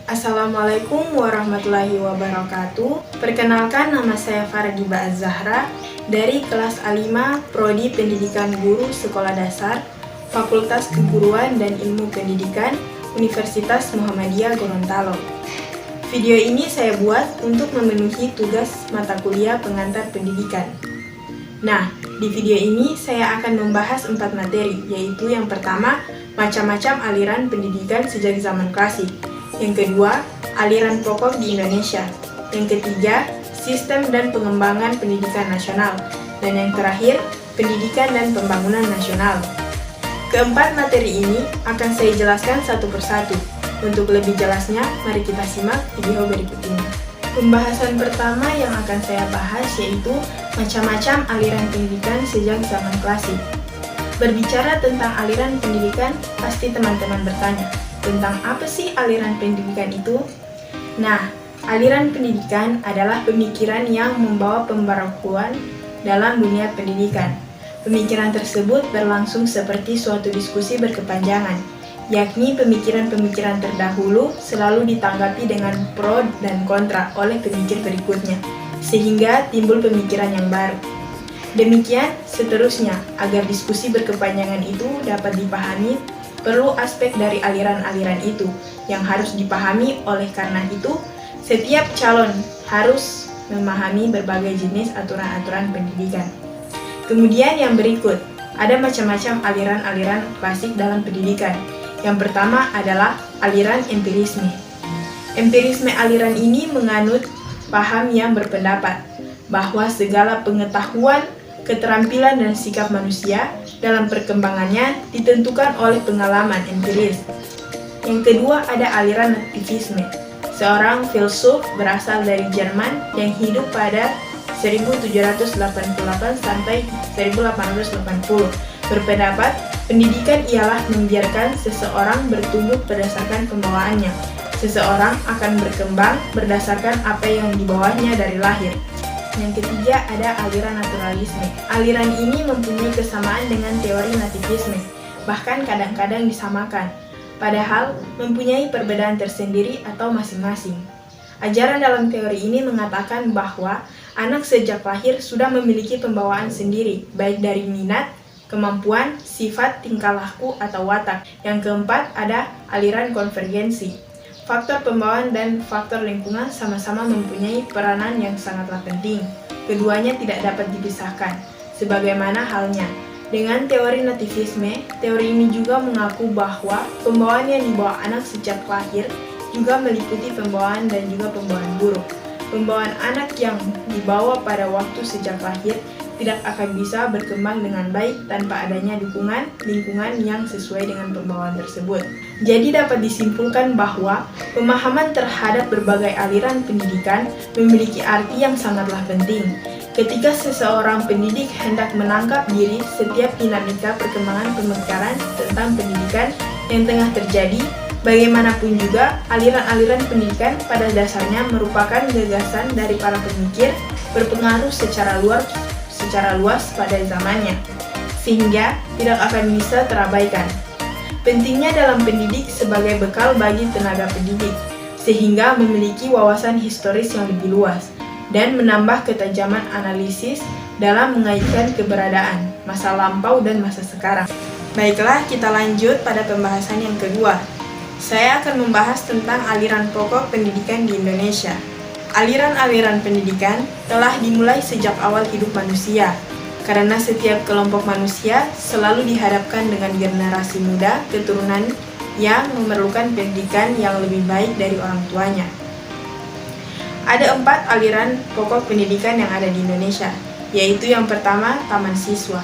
Assalamualaikum warahmatullahi wabarakatuh. Perkenalkan, nama saya Fargiba Az-Zahra dari kelas A5 Prodi Pendidikan Guru Sekolah Dasar, Fakultas Keguruan dan Ilmu Pendidikan, Universitas Muhammadiyah Gorontalo. Video ini saya buat untuk memenuhi tugas mata kuliah pengantar pendidikan. Nah, di video ini saya akan membahas 4 materi, yaitu yang pertama, macam-macam aliran pendidikan sejak zaman klasik. Yang kedua, aliran pokok di Indonesia. Yang ketiga, sistem dan pengembangan pendidikan nasional. Dan yang terakhir, pendidikan dan pembangunan nasional. Keempat materi ini akan saya jelaskan satu persatu. Untuk lebih jelasnya, mari kita simak video berikut ini. Pembahasan pertama yang akan saya bahas yaitu macam-macam aliran pendidikan sejak zaman klasik. Berbicara tentang aliran pendidikan, pasti teman-teman bertanya, tentang apa sih aliran pendidikan itu? Nah, aliran pendidikan adalah pemikiran yang membawa pembaruan dalam dunia pendidikan. Pemikiran tersebut berlangsung seperti suatu diskusi berkepanjangan, yakni pemikiran-pemikiran terdahulu selalu ditanggapi dengan pro dan kontra oleh pemikir berikutnya, sehingga timbul pemikiran yang baru. Demikian seterusnya, agar diskusi berkepanjangan itu dapat dipahami, perlu aspek dari aliran-aliran itu yang harus dipahami. Oleh karena itu, setiap calon harus memahami berbagai jenis aturan-aturan pendidikan. Kemudian yang berikut, ada macam-macam aliran-aliran klasik dalam pendidikan. Yang pertama adalah aliran empirisme. Empirisme aliran ini menganut paham yang berpendapat bahwa segala pengetahuan, keterampilan dan sikap manusia dalam perkembangannya ditentukan oleh pengalaman empiris. Yang kedua ada aliran nativisme, seorang filsuf berasal dari Jerman yang hidup pada 1788 sampai 1880, berpendapat pendidikan ialah membiarkan seseorang bertumbuh berdasarkan pembawaannya. Seseorang akan berkembang berdasarkan apa yang dibawanya dari lahir. Yang ketiga ada aliran naturalisme. Aliran ini mempunyai kesamaan dengan teori nativisme, bahkan kadang-kadang disamakan, padahal mempunyai perbedaan tersendiri atau masing-masing. Ajaran dalam teori ini mengatakan bahwa anak sejak lahir sudah memiliki pembawaan sendiri, baik dari minat, kemampuan, sifat, tingkah laku, atau watak. Yang keempat ada aliran konvergensi. Faktor pembawaan dan faktor lingkungan sama-sama mempunyai peranan yang sangatlah penting. Keduanya tidak dapat dipisahkan. Sebagaimana halnya dengan teori nativisme, teori ini juga mengaku bahwa pembawaan yang dibawa anak sejak lahir juga meliputi pembawaan dan juga pembawaan buruk. Pembawaan anak yang dibawa pada waktu sejak lahir tidak akan bisa berkembang dengan baik tanpa adanya dukungan lingkungan yang sesuai dengan pembawaan tersebut. Jadi dapat disimpulkan bahwa pemahaman terhadap berbagai aliran pendidikan memiliki arti yang sangatlah penting. Ketika seseorang pendidik hendak menangkap diri setiap dinamika perkembangan pemikiran tentang pendidikan yang tengah terjadi, bagaimanapun juga aliran-aliran pendidikan pada dasarnya merupakan gagasan dari para pemikir berpengaruh secara luas pada zamannya, sehingga tidak akan bisa terabaikan. Pentingnya dalam pendidik sebagai bekal bagi tenaga pendidik, sehingga memiliki wawasan historis yang lebih luas, dan menambah ketajaman analisis dalam mengaitkan keberadaan, masa lampau dan masa sekarang. Baiklah, kita lanjut pada pembahasan yang kedua. Saya akan membahas tentang aliran pokok pendidikan di Indonesia. Aliran-aliran pendidikan telah dimulai sejak awal hidup manusia, karena setiap kelompok manusia selalu dihadapkan dengan generasi muda keturunan yang memerlukan pendidikan yang lebih baik dari orang tuanya. Ada 4 aliran pokok pendidikan yang ada di Indonesia, yaitu yang pertama, Taman Siswa.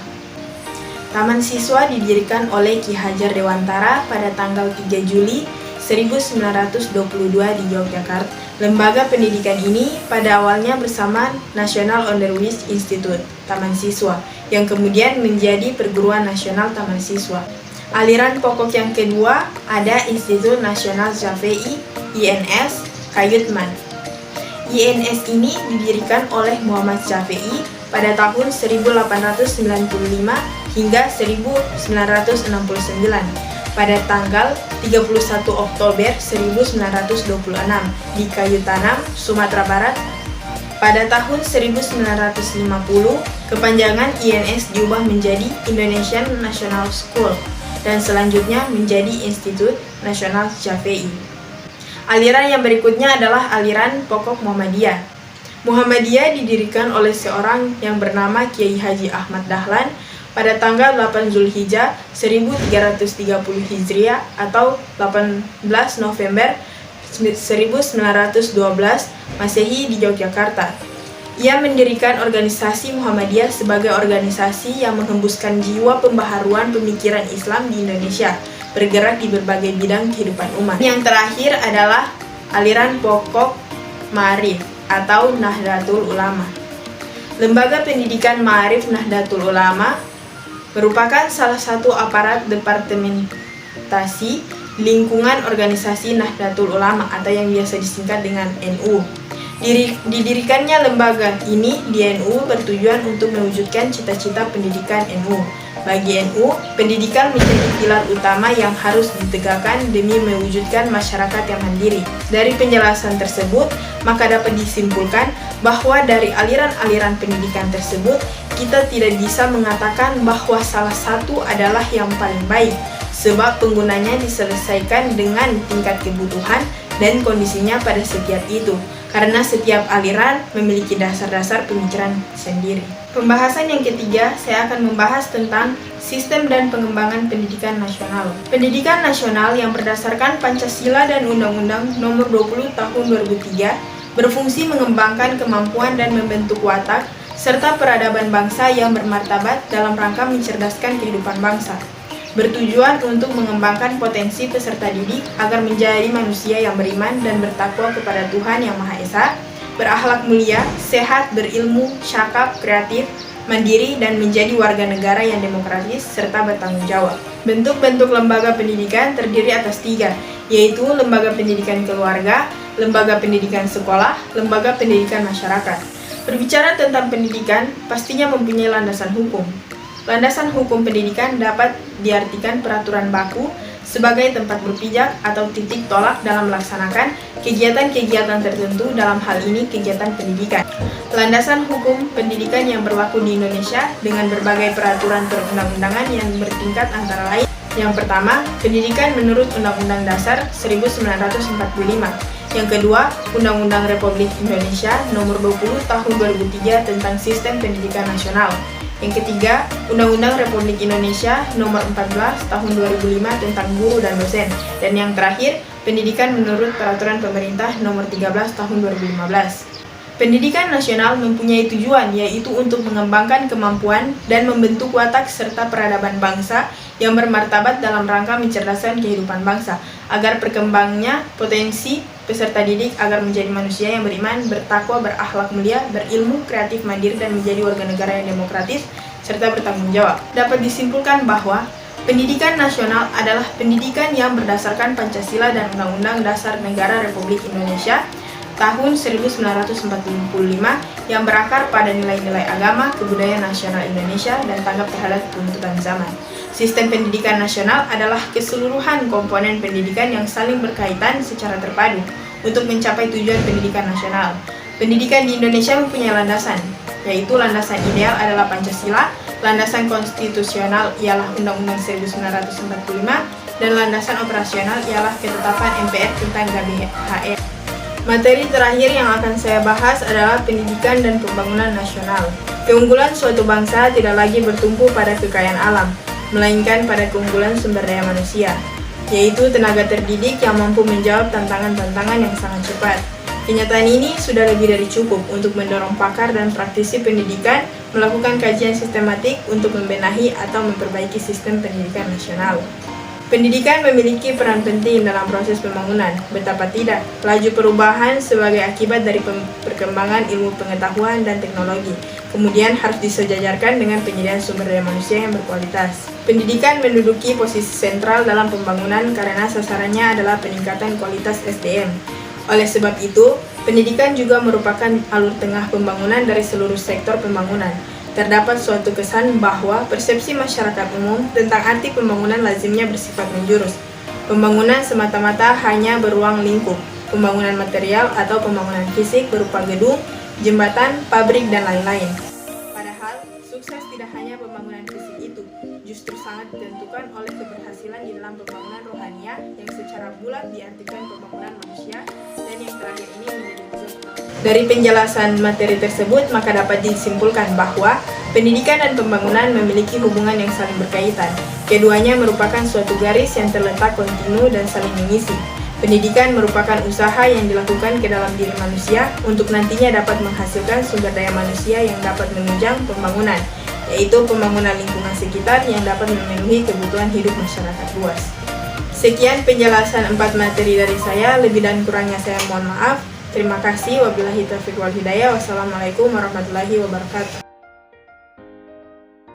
Taman Siswa didirikan oleh Ki Hajar Dewantara pada tanggal 3 Juli 1922 di Yogyakarta. Lembaga pendidikan ini pada awalnya bersama National Onderwijs Instituut Taman Siswa, yang kemudian menjadi Perguruan Nasional Taman Siswa. Aliran pokok yang kedua ada Institut Nasional Syafi'i INS Kayutman. INS ini didirikan oleh Muhammad Syafi'i pada tahun 1895 hingga 1969. pada tanggal 31 Oktober 1926 di Kayu Tanam, Sumatera Barat. Pada tahun 1950, kepanjangan INS diubah menjadi Indonesian National School dan selanjutnya menjadi Institut Nasional Syafi'i. Aliran yang berikutnya adalah aliran pokok Muhammadiyah. Muhammadiyah didirikan oleh seorang yang bernama Kiai Haji Ahmad Dahlan pada tanggal 8 Zulhijjah 1330 Hijriah atau 18 November 1912 Masehi di Yogyakarta. Ia mendirikan organisasi Muhammadiyah sebagai organisasi yang menghembuskan jiwa pembaharuan pemikiran Islam di Indonesia, bergerak di berbagai bidang kehidupan umat. Yang terakhir adalah aliran pokok Ma'arif atau Nahdlatul Ulama. Lembaga pendidikan Ma'arif Nahdlatul Ulama merupakan salah satu aparat departementasi lingkungan organisasi Nahdlatul Ulama atau yang biasa disingkat dengan NU. Didirikannya lembaga ini di NU bertujuan untuk mewujudkan cita-cita pendidikan NU. Bagi NU, pendidikan menjadi pilar utama yang harus ditegakkan demi mewujudkan masyarakat yang mandiri. Dari penjelasan tersebut, maka dapat disimpulkan bahwa dari aliran-aliran pendidikan tersebut, kita tidak bisa mengatakan bahwa salah satu adalah yang paling baik, sebab penggunanya diselesaikan dengan tingkat kebutuhan dan kondisinya pada setiap itu, karena setiap aliran memiliki dasar-dasar pemikiran sendiri. Pembahasan yang ketiga, saya akan membahas tentang sistem dan pengembangan pendidikan nasional. Pendidikan nasional yang berdasarkan Pancasila dan Undang-Undang Nomor 20 Tahun 2003 berfungsi mengembangkan kemampuan dan membentuk watak serta peradaban bangsa yang bermartabat dalam rangka mencerdaskan kehidupan bangsa. Bertujuan untuk mengembangkan potensi peserta didik agar menjadi manusia yang beriman dan bertakwa kepada Tuhan Yang Maha Esa, berakhlak mulia, sehat, berilmu, syakap, kreatif, mandiri, dan menjadi warga negara yang demokratis serta bertanggung jawab. Bentuk-bentuk lembaga pendidikan terdiri atas 3, yaitu lembaga pendidikan keluarga, lembaga pendidikan sekolah, lembaga pendidikan masyarakat. Berbicara tentang pendidikan, pastinya mempunyai landasan hukum. Landasan hukum pendidikan dapat diartikan peraturan baku sebagai tempat berpijak atau titik tolak dalam melaksanakan kegiatan-kegiatan tertentu, dalam hal ini kegiatan pendidikan. Landasan hukum pendidikan yang berlaku di Indonesia dengan berbagai peraturan perundang-undangan yang bertingkat antara lain. Yang pertama, pendidikan menurut Undang-Undang Dasar 1945. Yang kedua, Undang-Undang Republik Indonesia Nomor 20 Tahun 2003 tentang Sistem Pendidikan Nasional. Yang ketiga, Undang-Undang Republik Indonesia Nomor 14 Tahun 2005 tentang guru dan dosen. Dan yang terakhir, pendidikan menurut Peraturan Pemerintah Nomor 13 Tahun 2015. Pendidikan nasional mempunyai tujuan, yaitu untuk mengembangkan kemampuan dan membentuk watak serta peradaban bangsa yang bermartabat dalam rangka mencerdaskan kehidupan bangsa, agar berkembangnya potensi peserta didik agar menjadi manusia yang beriman, bertakwa, berakhlak mulia, berilmu, kreatif, mandiri, dan menjadi warga negara yang demokratis serta bertanggung jawab. Dapat disimpulkan bahwa pendidikan nasional adalah pendidikan yang berdasarkan Pancasila dan Undang-Undang Dasar Negara Republik Indonesia tahun 1945 yang berakar pada nilai-nilai agama, kebudayaan nasional Indonesia, dan tanggap terhadap tuntutan zaman. Sistem pendidikan nasional adalah keseluruhan komponen pendidikan yang saling berkaitan secara terpadu untuk mencapai tujuan pendidikan nasional. Pendidikan di Indonesia mempunyai landasan, yaitu landasan ideal adalah Pancasila, landasan konstitusional ialah Undang-Undang 1945, dan landasan operasional ialah ketetapan MPR tentang GBHN. Materi terakhir yang akan saya bahas adalah pendidikan dan pembangunan nasional. Keunggulan suatu bangsa tidak lagi bertumpu pada kekayaan alam, melainkan pada keunggulan sumber daya manusia, yaitu tenaga terdidik yang mampu menjawab tantangan-tantangan yang sangat cepat. Kenyataan ini sudah lebih dari cukup untuk mendorong pakar dan praktisi pendidikan melakukan kajian sistematik untuk membenahi atau memperbaiki sistem pendidikan nasional. Pendidikan memiliki peran penting dalam proses pembangunan. Betapa tidak, laju perubahan sebagai akibat dari perkembangan ilmu pengetahuan dan teknologi, kemudian harus disejajarkan dengan penyediaan sumber daya manusia yang berkualitas. Pendidikan menduduki posisi sentral dalam pembangunan karena sasarannya adalah peningkatan kualitas SDM. Oleh sebab itu, pendidikan juga merupakan alur tengah pembangunan dari seluruh sektor pembangunan. terdapat suatu kesan bahwa persepsi masyarakat umum tentang arti pembangunan lazimnya bersifat menjurus. Pembangunan semata-mata hanya beruang lingkup, pembangunan material atau pembangunan fisik berupa gedung, jembatan, pabrik, dan lain-lain. Padahal, sukses tidak hanya pembangunan fisik itu, justru sangat ditentukan oleh keberhasilan di dalam pembangunan rohaniah yang secara bulat diartikan pembangunan manusia, dan yang terakhir ini menjadi wujud. Dari penjelasan materi tersebut, maka dapat disimpulkan bahwa pendidikan dan pembangunan memiliki hubungan yang saling berkaitan. Keduanya merupakan suatu garis yang terletak kontinu dan saling mengisi. Pendidikan merupakan usaha yang dilakukan ke dalam diri manusia untuk nantinya dapat menghasilkan sumber daya manusia yang dapat menunjang pembangunan, yaitu pembangunan lingkungan sekitar yang dapat memenuhi kebutuhan hidup masyarakat luas. Sekian penjelasan 4 materi dari saya, lebih dan kurangnya saya mohon maaf. Terima kasih. Wabillahi taufiq wal hidayah. Wassalamualaikum warahmatullahi wabarakatuh.